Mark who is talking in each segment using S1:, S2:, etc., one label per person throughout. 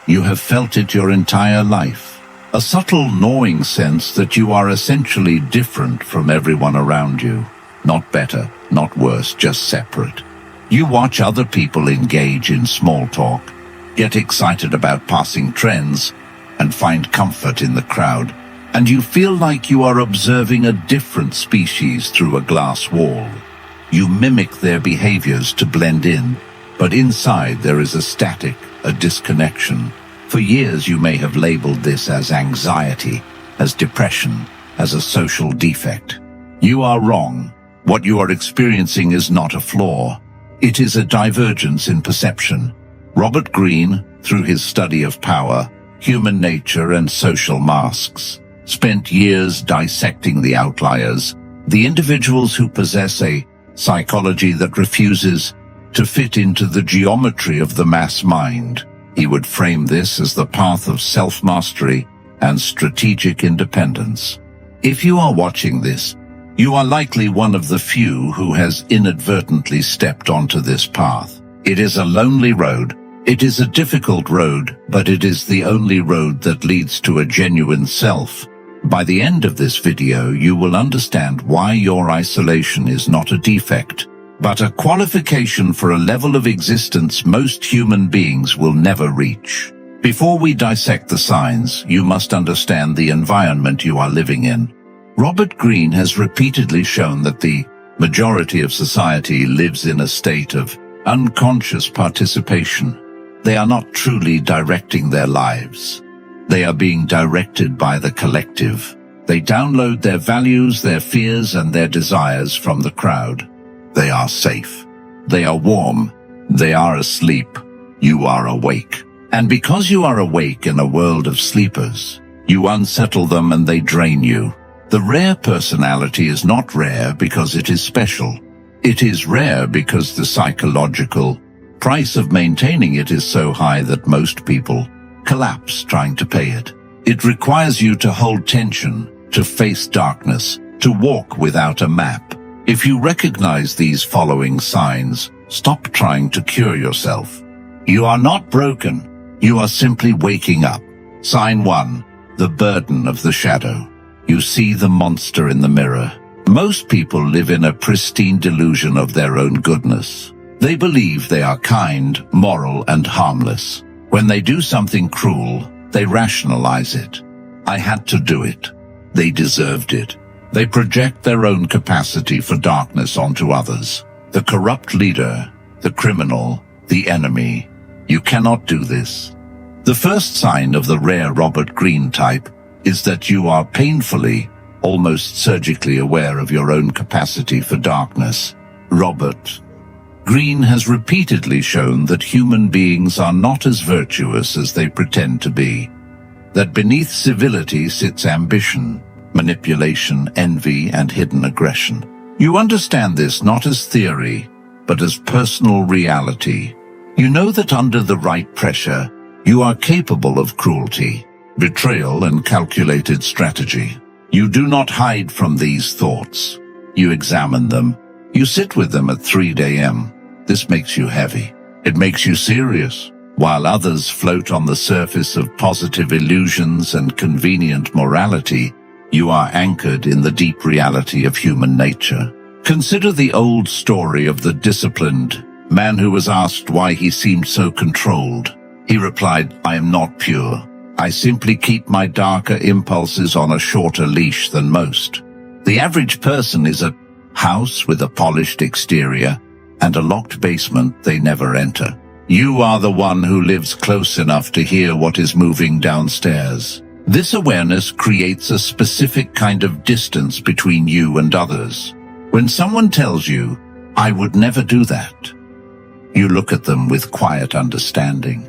S1: You have felt it your entire life. A subtle gnawing sense that you are essentially different from everyone around you. Not better, not worse, just separate. You watch other people engage in small talk, get excited about passing trends, and find comfort in the crowd, and you feel like you are observing a different species through a glass wall. You mimic their behaviors to blend in, but inside there is a static, a disconnection. For years you may have labeled this as anxiety, as depression, as a social defect. You are wrong. What you are experiencing is not a flaw. It is a divergence in perception. Robert Greene, through his study of power, human nature and social masks, spent years dissecting the outliers, the individuals who possess a psychology that refuses to fit into the geometry of the mass mind. He would frame this as the path of self-mastery and strategic independence. If you are watching this, you are likely one of the few who has inadvertently stepped onto this path. It is a lonely road. It is a difficult road, but it is the only road that leads to a genuine self. By the end of this video, you will understand why your isolation is not a defect, but a qualification for a level of existence most human beings will never reach. Before we dissect the signs, you must understand the environment you are living in. Robert Greene has repeatedly shown that the majority of society lives in a state of unconscious participation. They are not truly directing their lives. They are being directed by the collective. They download their values, their fears, and their desires from the crowd. They are safe. They are warm. They are asleep. You are awake. And because you are awake in a world of sleepers, you unsettle them and they drain you. The rare personality is not rare because it is special. It is rare because the psychological price of maintaining it is so high that most people collapse trying to pay it. It requires you to hold tension, to face darkness, to walk without a map. If you recognize these following signs, stop trying to cure yourself. You are not broken. You are simply waking up. Sign 1. The burden of the shadow. You see the monster in the mirror. Most people live in a pristine delusion of their own goodness. They believe they are kind, moral, and harmless. When they do something cruel, they rationalize it. I had to do it. They deserved it. They project their own capacity for darkness onto others. The corrupt leader, the criminal, the enemy. You cannot do this. The first sign of the rare Robert Greene type is that you are painfully, almost surgically aware of your own capacity for darkness. Robert Greene has repeatedly shown that human beings are not as virtuous as they pretend to be. That beneath civility sits ambition, manipulation, envy, and hidden aggression. You understand this not as theory, but as personal reality. You know that under the right pressure, you are capable of cruelty, betrayal, and calculated strategy. You do not hide from these thoughts. You examine them. You sit with them at 3 a.m. This makes you heavy. It makes you serious. While others float on the surface of positive illusions and convenient morality, you are anchored in the deep reality of human nature. Consider the old story of the disciplined man who was asked why he seemed so controlled. He replied, "I am not pure. I simply keep my darker impulses on a shorter leash than most." The average person is a house with a polished exterior and a locked basement they never enter. You are the one who lives close enough to hear what is moving downstairs. This awareness creates a specific kind of distance between you and others. When someone tells you, "I would never do that," you look at them with quiet understanding.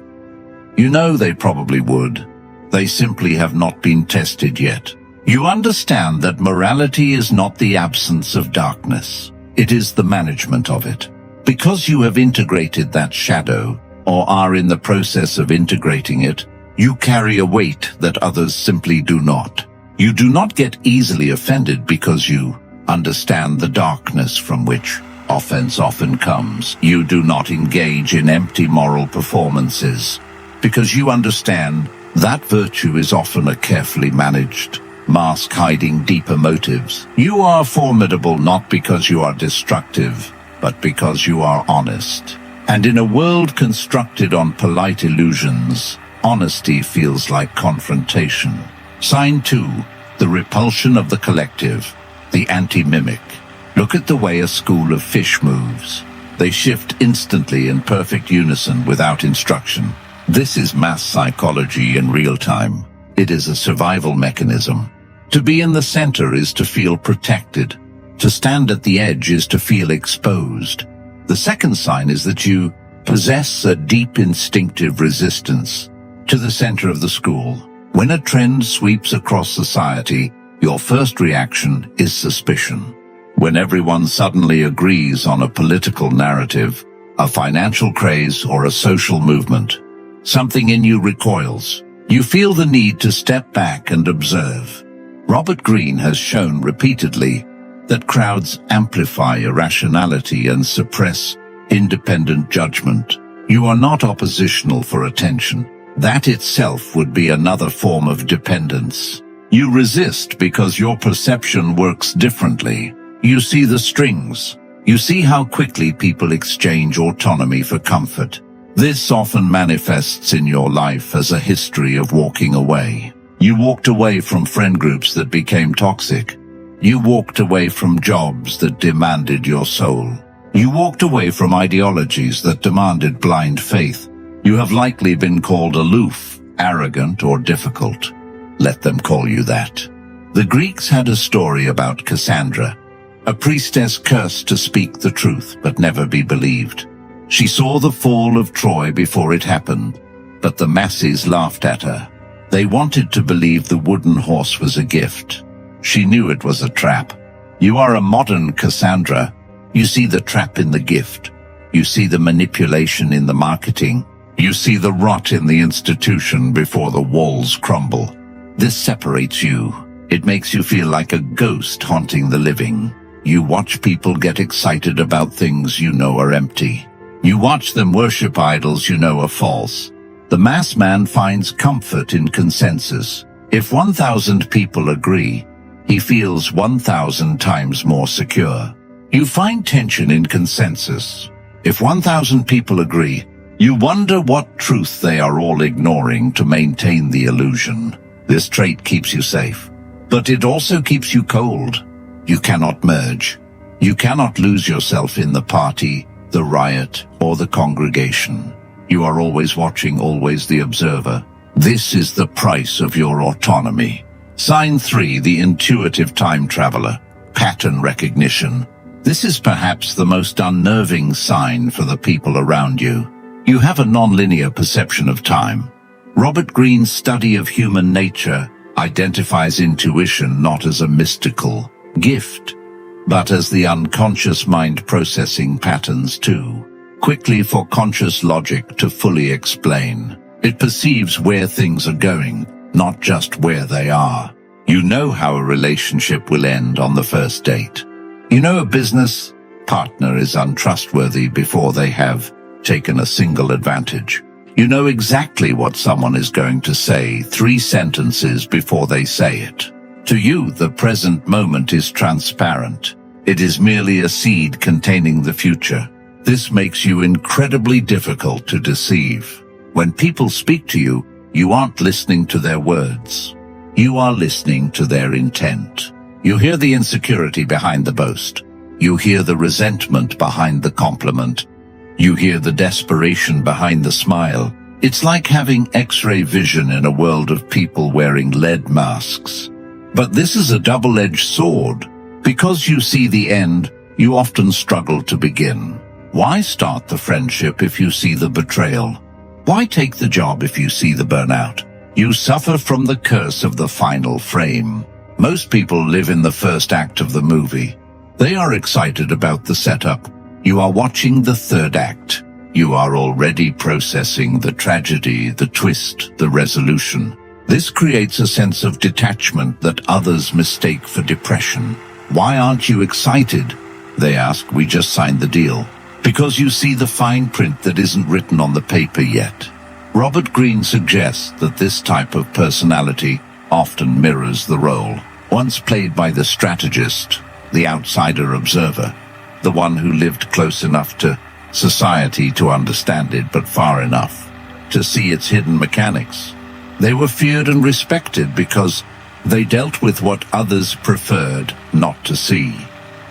S1: You know they probably would. They simply have not been tested yet. You understand that morality is not the absence of darkness. It is the management of it. Because you have integrated that shadow, or are in the process of integrating it, you carry a weight that others simply do not. You do not get easily offended because you understand the darkness from which offense often comes. You do not engage in empty moral performances. because you understand that virtue is often a carefully managed mask hiding deeper motives. You are formidable not because you are destructive, but because you are honest. And in a world constructed on polite illusions, honesty feels like confrontation. Sign 2, the repulsion of the collective, the anti-mimic. Look at the way a school of fish moves. They shift instantly in perfect unison without instruction. This is mass psychology in real time. It is a survival mechanism. To be in the center is to feel protected. To stand at the edge is to feel exposed. The second sign is that you possess a deep instinctive resistance to the center of the school. When a trend sweeps across society, your first reaction is suspicion. When everyone suddenly agrees on a political narrative, a financial craze, or a social movement, something in you recoils. You feel the need to step back and observe. Robert Greene has shown repeatedly that crowds amplify irrationality and suppress independent judgment. You are not oppositional for attention. That itself would be another form of dependence. You resist because your perception works differently. You see the strings. You see how quickly people exchange autonomy for comfort. This often manifests in your life as a history of walking away. You walked away from friend groups that became toxic. You walked away from jobs that demanded your soul. You walked away from ideologies that demanded blind faith. You have likely been called aloof, arrogant, or difficult. Let them call you that. The Greeks had a story about Cassandra, a priestess cursed to speak the truth but never be believed. She saw the fall of Troy before it happened, but the masses laughed at her. They wanted to believe the wooden horse was a gift. She knew it was a trap. You are a modern Cassandra. You see the trap in the gift. You see the manipulation in the marketing. You see the rot in the institution before the walls crumble. This separates you. It makes you feel like a ghost haunting the living. You watch people get excited about things you know are empty. You watch them worship idols you know are false. The mass man finds comfort in consensus. If 1,000 people agree, he feels 1,000 times more secure. You find tension in consensus. If 1,000 people agree, you wonder what truth they are all ignoring to maintain the illusion. This trait keeps you safe, but it also keeps you cold. You cannot merge. You cannot lose yourself in the party, the riot, or the congregation. You are always watching, always the observer. This is the price of your autonomy. Sign 3, the intuitive time traveler, pattern recognition. This is perhaps the most unnerving sign for the people around you. You have a nonlinear perception of time. Robert Greene's study of human nature identifies intuition not as a mystical gift, but as the unconscious mind processing patterns too quickly for conscious logic to fully explain. It perceives where things are going, not just where they are. You know how a relationship will end on the first date. You know a business partner is untrustworthy before they have taken a single advantage. You know exactly what someone is going to say 3 sentences before they say it. To you, the present moment is transparent. It is merely a seed containing the future. This makes you incredibly difficult to deceive. When people speak to you, you aren't listening to their words. You are listening to their intent. You hear the insecurity behind the boast. You hear the resentment behind the compliment. You hear the desperation behind the smile. It's like having X-ray vision in a world of people wearing lead masks. But this is a double-edged sword. Because you see the end, you often struggle to begin. Why start the friendship if you see the betrayal? Why take the job if you see the burnout? You suffer from the curse of the final frame. Most people live in the first act of the movie. They are excited about the setup. You are watching the third act. You are already processing the tragedy, the twist, the resolution. This creates a sense of detachment that others mistake for depression. Why aren't you excited? They ask. We just signed the deal. Because you see the fine print that isn't written on the paper yet. Robert Greene suggests that this type of personality often mirrors the role once played by the strategist, the outsider observer, the one who lived close enough to society to understand it, but far enough to see its hidden mechanics. They were feared and respected because they dealt with what others preferred not to see.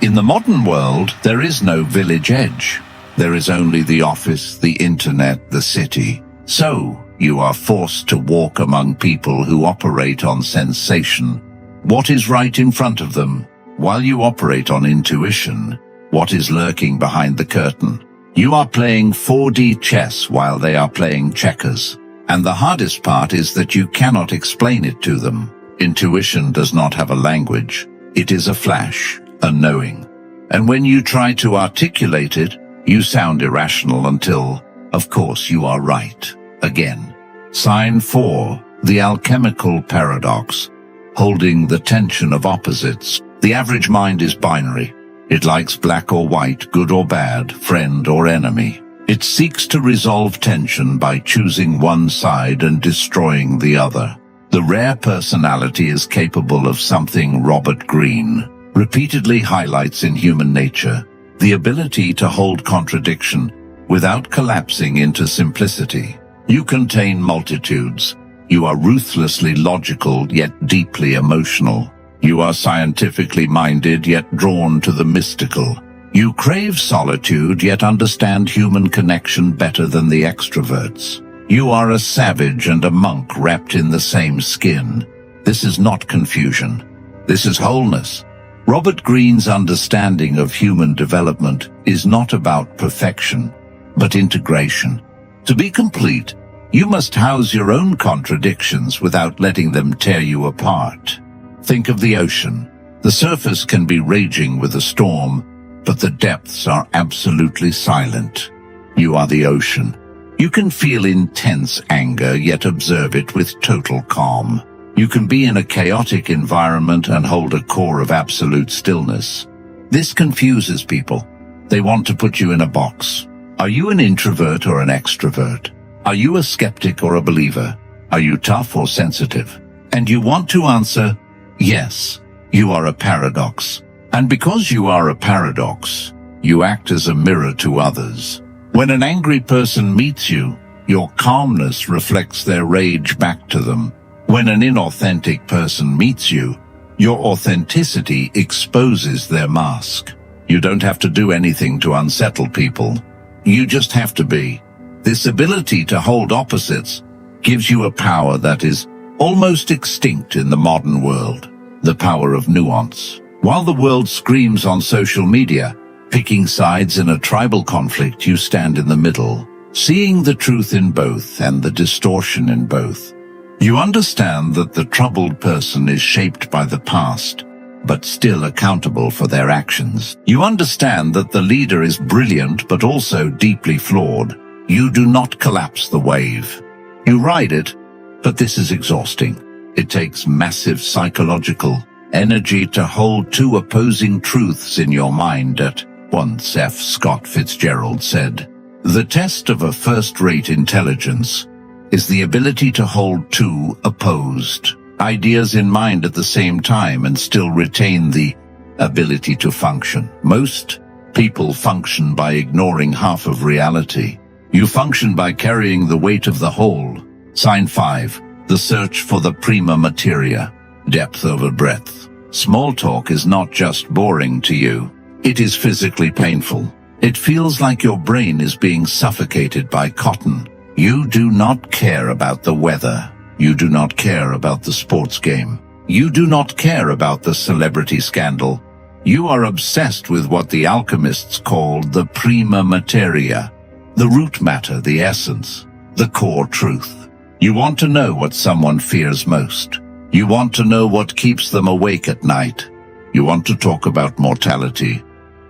S1: In the modern world, there is no village edge. There is only the office, the internet, the city. So, you are forced to walk among people who operate on sensation, what is right in front of them, while you operate on intuition, what is lurking behind the curtain. You are playing 4D chess while they are playing checkers. And the hardest part is that you cannot explain it to them. Intuition does not have a language. It is a flash, a knowing. And when you try to articulate it, you sound irrational until, of course, you are right. Again. Sign 4, the alchemical paradox, holding the tension of opposites. The average mind is binary. It likes black or white, good or bad, friend or enemy. It seeks to resolve tension by choosing one side and destroying the other. The rare personality is capable of something Robert Greene repeatedly highlights in human nature, the ability to hold contradiction without collapsing into simplicity. You contain multitudes. You are ruthlessly logical yet deeply emotional. You are scientifically minded yet drawn to the mystical. You crave solitude yet understand human connection better than the extroverts. You are a savage and a monk wrapped in the same skin. This is not confusion. This is wholeness. Robert Greene's understanding of human development is not about perfection, but integration. To be complete, you must house your own contradictions without letting them tear you apart. Think of the ocean. The surface can be raging with a storm, but the depths are absolutely silent. You are the ocean. You can feel intense anger, yet observe it with total calm. You can be in a chaotic environment and hold a core of absolute stillness. This confuses people. They want to put you in a box. Are you an introvert or an extrovert? Are you a skeptic or a believer? Are you tough or sensitive? And you want to answer, yes, you are a paradox. And because you are a paradox, you act as a mirror to others. When an angry person meets you, your calmness reflects their rage back to them. When an inauthentic person meets you, your authenticity exposes their mask. You don't have to do anything to unsettle people. You just have to be. This ability to hold opposites gives you a power that is almost extinct in the modern world, the power of nuance. While the world screams on social media, picking sides in a tribal conflict, you stand in the middle, seeing the truth in both and the distortion in both. You understand that the troubled person is shaped by the past, but still accountable for their actions. You understand that the leader is brilliant but also deeply flawed. You do not collapse the wave. You ride it, but this is exhausting. It takes massive psychological energy to hold two opposing truths in your mind. At once, F. Scott Fitzgerald said, "The test of a first-rate intelligence is the ability to hold two opposed ideas in mind at the same time and still retain the ability to function." Most people function by ignoring half of reality. You function by carrying the weight of the whole. Sign 5, the search for the prima materia, depth over breadth. Small talk is not just boring to you. It is physically painful. It feels like your brain is being suffocated by cotton. You do not care about the weather. You do not care about the sports game. You do not care about the celebrity scandal. You are obsessed with what the alchemists called the prima materia, the root matter, the essence, the core truth. You want to know what someone fears most. You want to know what keeps them awake at night. You want to talk about mortality,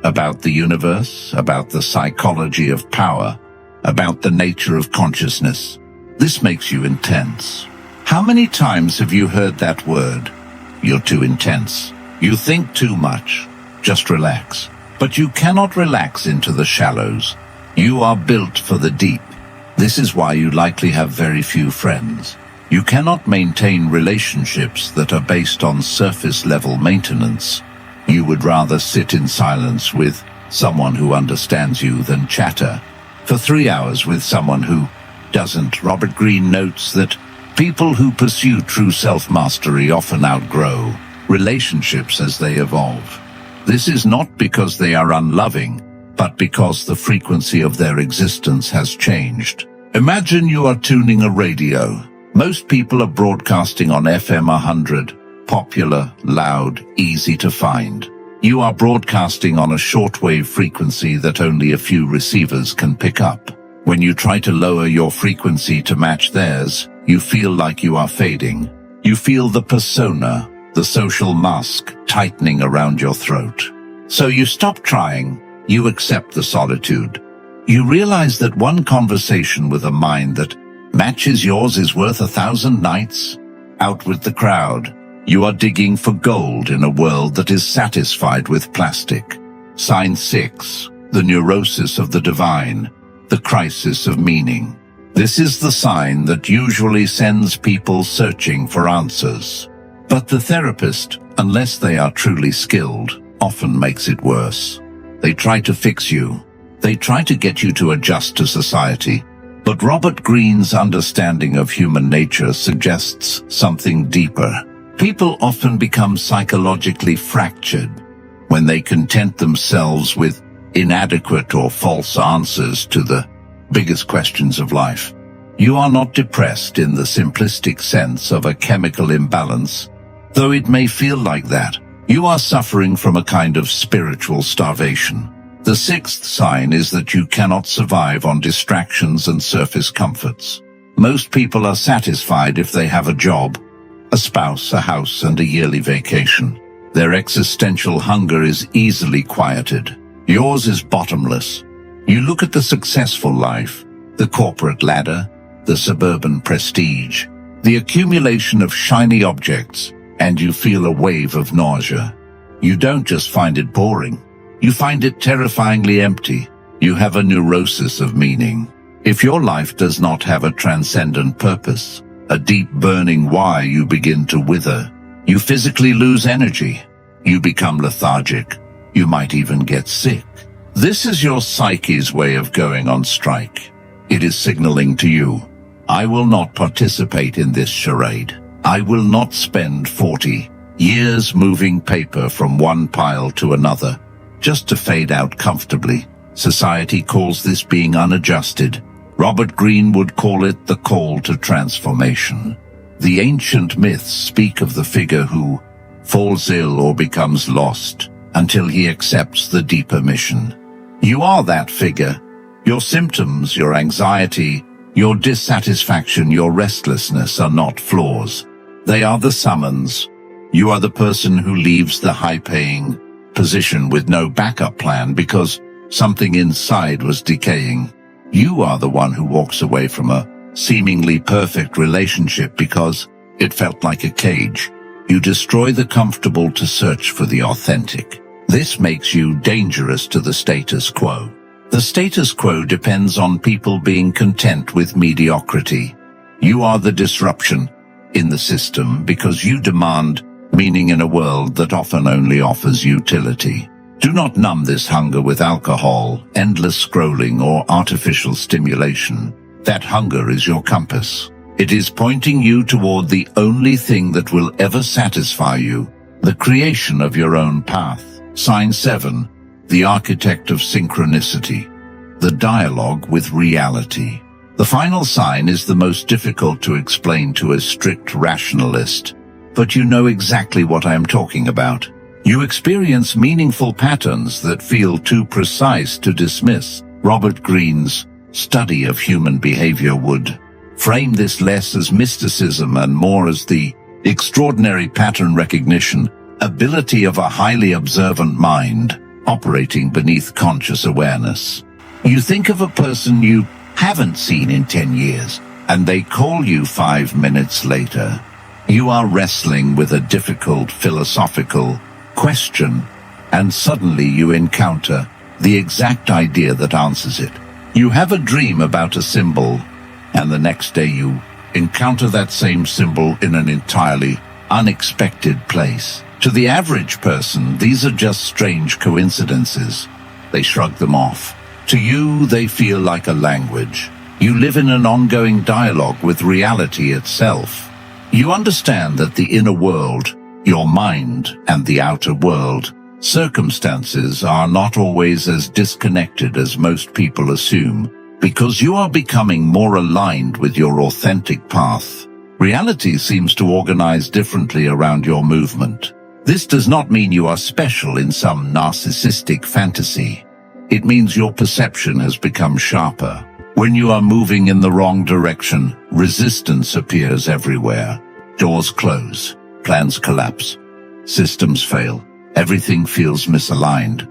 S1: about the universe, about the psychology of power, about the nature of consciousness. This makes you intense. How many times have you heard that word? You're too intense. You think too much. Just relax. But you cannot relax into the shallows. You are built for the deep. This is why you likely have very few friends. You cannot maintain relationships that are based on surface-level maintenance. You would rather sit in silence with someone who understands you than chatter for 3 hours with someone who doesn't. Robert Greene notes that people who pursue true self-mastery often outgrow relationships as they evolve. This is not because they are unloving, but because the frequency of their existence has changed. Imagine you are tuning a radio. Most people are broadcasting on FM 100, popular, loud, easy to find. You are broadcasting on a shortwave frequency that only a few receivers can pick up. When you try to lower your frequency to match theirs, you feel like you are fading. You feel the persona, the social mask, tightening around your throat. So you stop trying. You accept the solitude. You realize that one conversation with a mind that matches yours is worth 1,000 nights out with the crowd. You are digging for gold in a world that is satisfied with plastic. Sign 6, the neurosis of the divine, the crisis of meaning. This is the sign that usually sends people searching for answers. But the therapist, unless they are truly skilled, often makes it worse. They try to fix you. They try to get you to adjust to society. But Robert Greene's understanding of human nature suggests something deeper. People often become psychologically fractured when they content themselves with inadequate or false answers to the biggest questions of life. You are not depressed in the simplistic sense of a chemical imbalance, though it may feel like that. You are suffering from a kind of spiritual starvation. The 6th sign is that you cannot survive on distractions and surface comforts. Most people are satisfied if they have a job, a spouse, a house, and a yearly vacation. Their existential hunger is easily quieted. Yours is bottomless. You look at the successful life, the corporate ladder, the suburban prestige, the accumulation of shiny objects, and you feel a wave of nausea. You don't just find it boring. You find it terrifyingly empty. You have a neurosis of meaning. If your life does not have a transcendent purpose, a deep burning why, you begin to wither. You physically lose energy. You become lethargic. You might even get sick. This is your psyche's way of going on strike. It is signaling to you, I will not participate in this charade. I will not spend 40 years moving paper from one pile to another, just to fade out comfortably. Society calls this being unadjusted. Robert Greene would call it the call to transformation. The ancient myths speak of the figure who falls ill or becomes lost until he accepts the deeper mission. You are that figure. Your symptoms, your anxiety, your dissatisfaction, your restlessness are not flaws. They are the summons. You are the person who leaves the high-paying position with no backup plan because something inside was decaying. You are the one who walks away from a seemingly perfect relationship because it felt like a cage. You destroy the comfortable to search for the authentic. This makes you dangerous to the status quo. The status quo depends on people being content with mediocrity. You are the disruption in the system because you demand meaning in a world that often only offers utility. Do not numb this hunger with alcohol, endless scrolling, or artificial stimulation. That hunger is your compass. It is pointing you toward the only thing that will ever satisfy you, the creation of your own path. Sign 7, the architect of synchronicity, the dialogue with reality. The final sign is the most difficult to explain to a strict rationalist, but you know exactly what I am talking about. You experience meaningful patterns that feel too precise to dismiss. Robert Greene's study of human behavior would frame this less as mysticism and more as the extraordinary pattern recognition ability of a highly observant mind operating beneath conscious awareness. You think of a person you haven't seen in 10 years, and they call you 5 minutes later. You are wrestling with a difficult philosophical question, and suddenly you encounter the exact idea that answers it. You have a dream about a symbol, and the next day you encounter that same symbol in an entirely unexpected place. To the average person, these are just strange coincidences. They shrug them off. To you, they feel like a language. You live in an ongoing dialogue with reality itself. You understand that the inner world, your mind, and the outer world, circumstances, are not always as disconnected as most people assume. Because you are becoming more aligned with your authentic path, reality seems to organize differently around your movement. This does not mean you are special in some narcissistic fantasy. It means your perception has become sharper. When you are moving in the wrong direction, resistance appears everywhere. Doors close, plans collapse, systems fail, everything feels misaligned.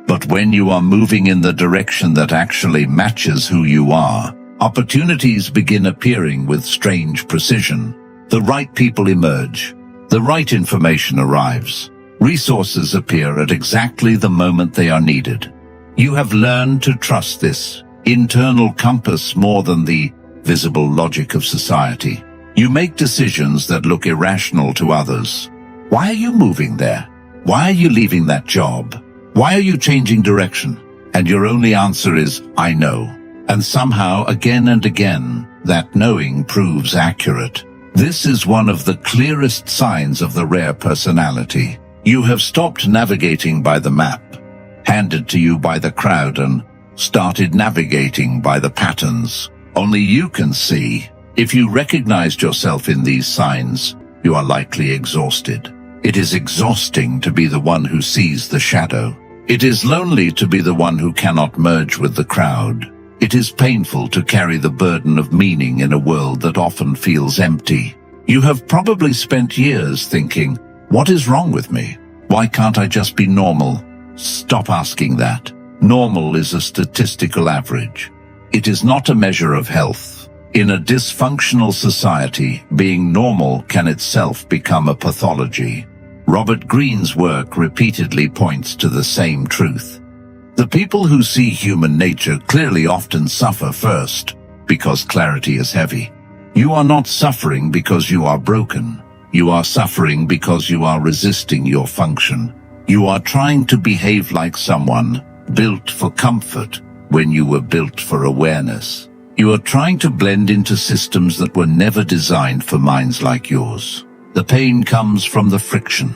S1: But when you are moving in the direction that actually matches who you are, opportunities begin appearing with strange precision. The right people emerge. The right information arrives. Resources appear at exactly the moment they are needed. You have learned to trust this internal compass more than the visible logic of society. You make decisions that look irrational to others. Why are you moving there? Why are you leaving that job? Why are you changing direction? And your only answer is, I know. And somehow, again and again, that knowing proves accurate. This is one of the clearest signs of the rare personality. You have stopped navigating by the map, handed to you by the crowd, and started navigating by the patterns only you can see. If you recognized yourself in these signs, you are likely exhausted. It is exhausting to be the one who sees the shadow. It is lonely to be the one who cannot merge with the crowd. It is painful to carry the burden of meaning in a world that often feels empty. You have probably spent years thinking, what is wrong with me? Why can't I just be normal? Stop asking that. Normal is a statistical average. It is not a measure of health. In a dysfunctional society, being normal can itself become a pathology. Robert Greene's work repeatedly points to the same truth. The people who see human nature clearly often suffer first, because clarity is heavy. You are not suffering because you are broken. You are suffering because you are resisting your function. You are trying to behave like someone built for comfort when you were built for awareness. You are trying to blend into systems that were never designed for minds like yours. The pain comes from the friction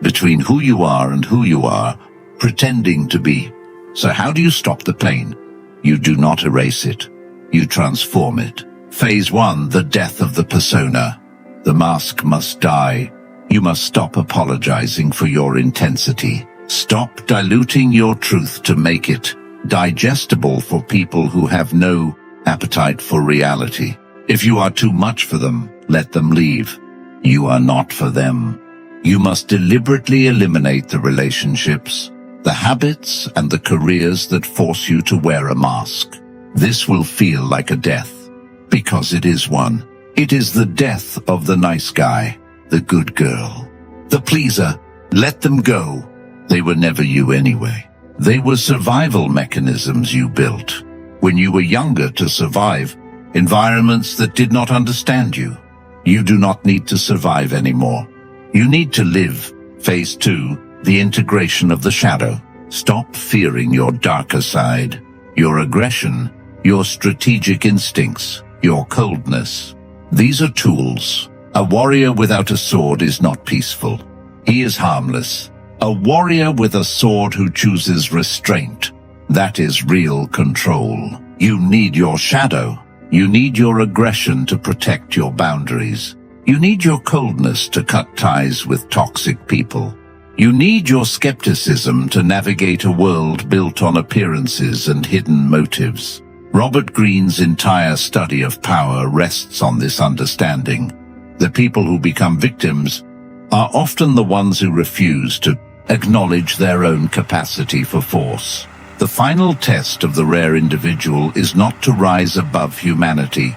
S1: between who you are and who you are pretending to be. So how do you stop the pain? You do not erase it. You transform it. Phase 1, the death of the persona. The mask must die. You must stop apologizing for your intensity. Stop diluting your truth to make it digestible for people who have no appetite for reality. If you are too much for them, let them leave. You are not for them. You must deliberately eliminate the relationships, the habits, and the careers that force you to wear a mask. This will feel like a death, because it is one. It is the death of the nice guy, the good girl, the pleaser. Let them go. They were never you anyway. They were survival mechanisms you built when you were younger to survive environments that did not understand you. You do not need to survive anymore. You need to live. Phase 2, the integration of the shadow. Stop fearing your darker side, your aggression, your strategic instincts, your coldness. These are tools. A warrior without a sword is not peaceful. He is harmless. A warrior with a sword who chooses restraint, that is real control. You need your shadow. You need your aggression to protect your boundaries. You need your coldness to cut ties with toxic people. You need your skepticism to navigate a world built on appearances and hidden motives. Robert Greene's entire study of power rests on this understanding. The people who become victims are often the ones who refuse to acknowledge their own capacity for force. The final test of the rare individual is not to rise above humanity,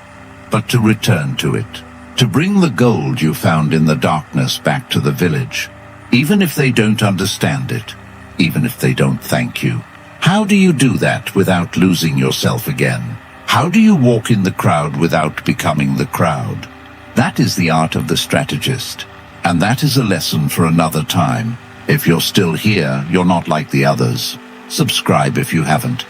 S1: but to return to it. To bring the gold you found in the darkness back to the village, even if they don't understand it, even if they don't thank you. How do you do that without losing yourself again? How do you walk in the crowd without becoming the crowd? That is the art of the strategist. And that is a lesson for another time. If you're still here, you're not like the others. Subscribe if you haven't.